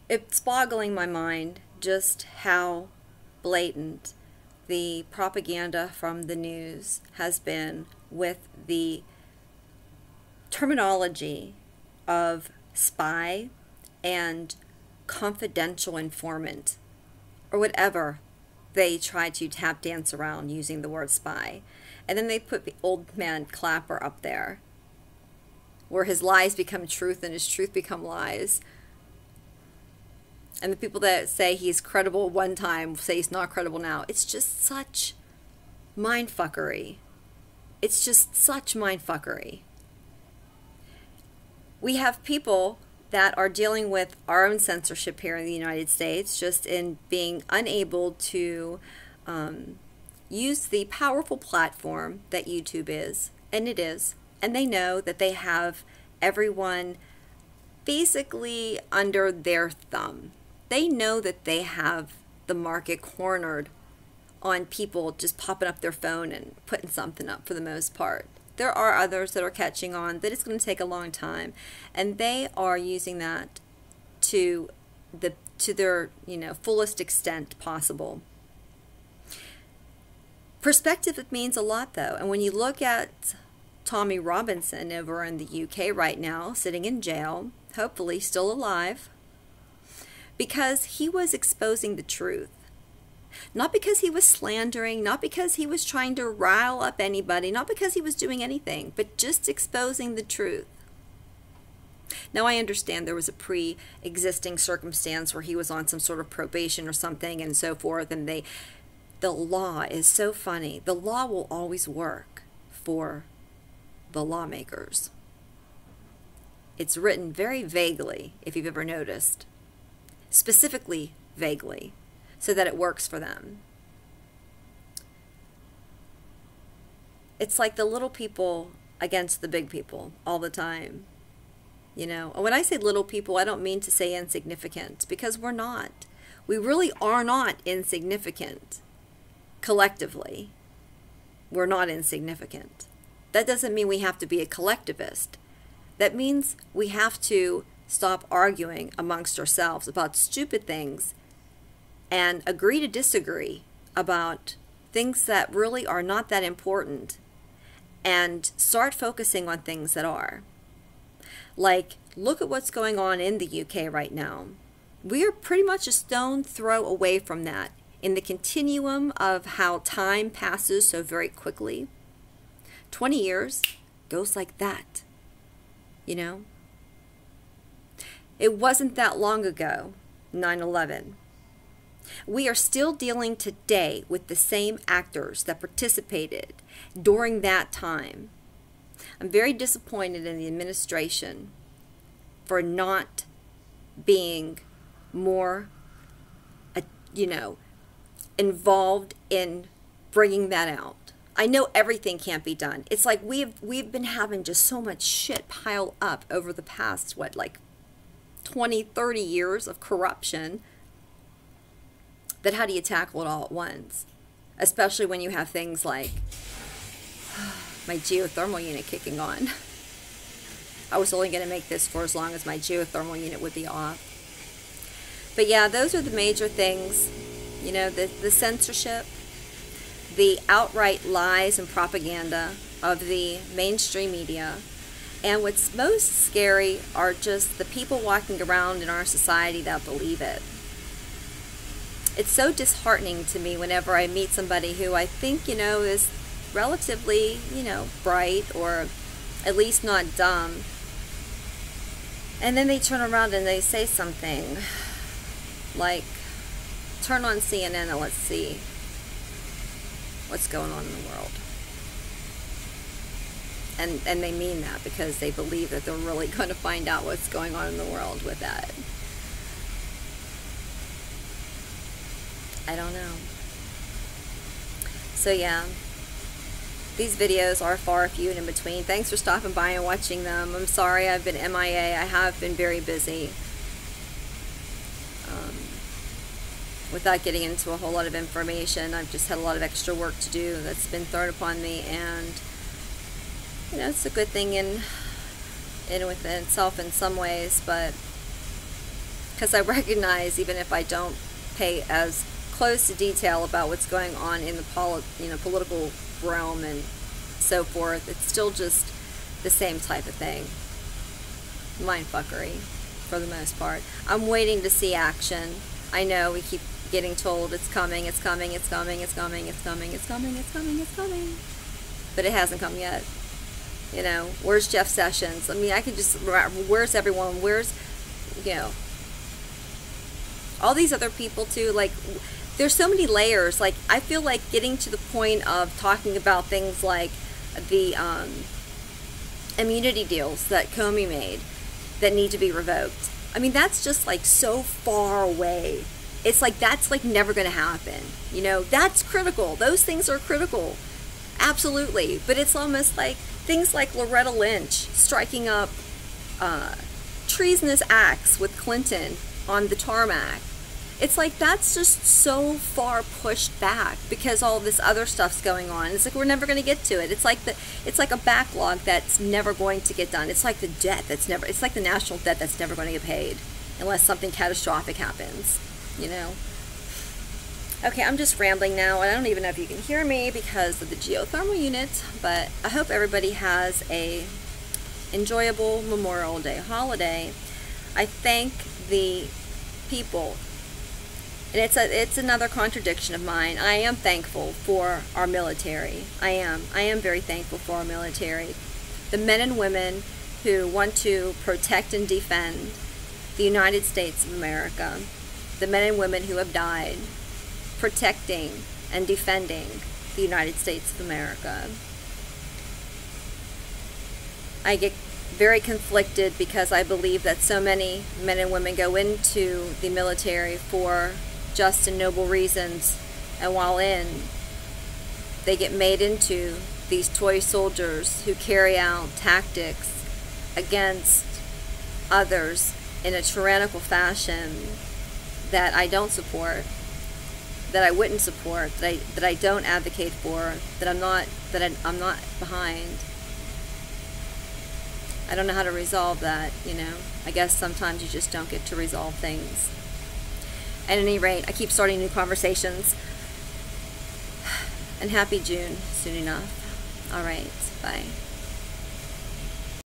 It's boggling my mind just how blatant the propaganda from the news has been with the terminology of spy and confidential informant, or whatever they try to tap dance around using the word spy. And then they put the old man Clapper up there, where his lies become truth and his truth become lies. And the people that say he's credible one time say he's not credible now. It's just such mindfuckery. It's just such mindfuckery. We have people that are dealing with our own censorship here in the United States, just in being unable to use the powerful platform that YouTube is, and it is, and they know that they have everyone basically under their thumb. They know that they have the market cornered on people just popping up their phone and putting something up for the most part. There are others that are catching on that it's going to take a long time, and they are using that to their fullest extent possible. Perspective, it means a lot though, and when you look at Tommy Robinson over in the UK right now, sitting in jail, hopefully still alive, because he was exposing the truth. Not because he was slandering, not because he was trying to rile up anybody, not because he was doing anything, but just exposing the truth. Now, I understand there was a pre-existing circumstance where he was on some sort of probation or something and so forth, and the law is so funny. The law will always work for the lawmakers. It's written very vaguely, if you've ever noticed, specifically vaguely, so that it works for them. It's like the little people against the big people all the time. You know, and when I say little people, I don't mean to say insignificant, because we're not. We really are not insignificant. Collectively, we're not insignificant. That doesn't mean we have to be a collectivist. That means we have to stop arguing amongst ourselves about stupid things and agree to disagree about things that really are not that important, and start focusing on things that are. Like, look at what's going on in the UK right now. We are pretty much a stone throw away from that in the continuum of how time passes so very quickly. 20 years goes like that, you know? It wasn't that long ago, 9/11. We are still dealing today with the same actors that participated during that time. I'm very disappointed in the administration for not being more, involved in bringing that out. I know everything can't be done. It's like we've been having just so much shit pile up over the past, 20, 30 years of corruption, that how do you tackle it all at once? Especially when you have things like my geothermal unit kicking on. I was only going to make this for as long as my geothermal unit would be off. But yeah, those are the major things. You know, the censorship, the outright lies and propaganda of the mainstream media. And what's most scary are just the people walking around in our society that believe it. It's so disheartening to me whenever I meet somebody who I think, is relatively, bright, or at least not dumb. And then they turn around and they say something like, turn on CNN and let's see what's going on in the world. And they mean that because they believe that they're really going to find out what's going on in the world with that. I don't know. So yeah, these videos are far few and in between. Thanks for stopping by and watching them. I'm sorry I've been MIA. I have been very busy. Without getting into a whole lot of information, I've just had a lot of extra work to do that's been thrown upon me, and it's a good thing in within itself in some ways, but because I recognize, even if I don't pay as close to detail about what's going on in the political realm and so forth, it's still just the same type of thing. Mindfuckery, for the most part. I'm waiting to see action. I know we keep getting told it's coming, it's coming, it's coming, it's coming, it's coming, it's coming, it's coming, it's coming, but it hasn't come yet. You know, where's Jeff Sessions? I mean, I could just, where's everyone? Where's, you know, all these other people too? Like, there's so many layers. Like, I feel like getting to the point of talking about things like the immunity deals that Comey made that need to be revoked. I mean, that's just like so far away. It's like, that's like never going to happen. You know, that's critical. Those things are critical. Absolutely. But it's almost like things like Loretta Lynch striking up treasonous acts with Clinton on the tarmac. It's like, that's just so far pushed back because all this other stuff's going on. It's like, we're never going to get to it. It's like a backlog that's never going to get done. It's like the debt that's never, it's like the national debt that's never going to get paid unless something catastrophic happens, you know? Okay, I'm just rambling now, and I don't even know if you can hear me because of the geothermal unit, but I hope everybody has a enjoyable Memorial Day holiday. I thank the people. And it's another contradiction of mine. I am thankful for our military. I am very thankful for our military. The men and women who want to protect and defend the United States of America. The men and women who have died protecting and defending the United States of America. I get very conflicted because I believe that so many men and women go into the military for just and noble reasons, and while in, they get made into these toy soldiers who carry out tactics against others in a tyrannical fashion that I don't support, that I wouldn't support, that I don't advocate for, that I'm not behind. I don't know how to resolve that, you know. I guess sometimes you just don't get to resolve things. At any rate, I keep starting new conversations. And happy June soon enough. All right, bye.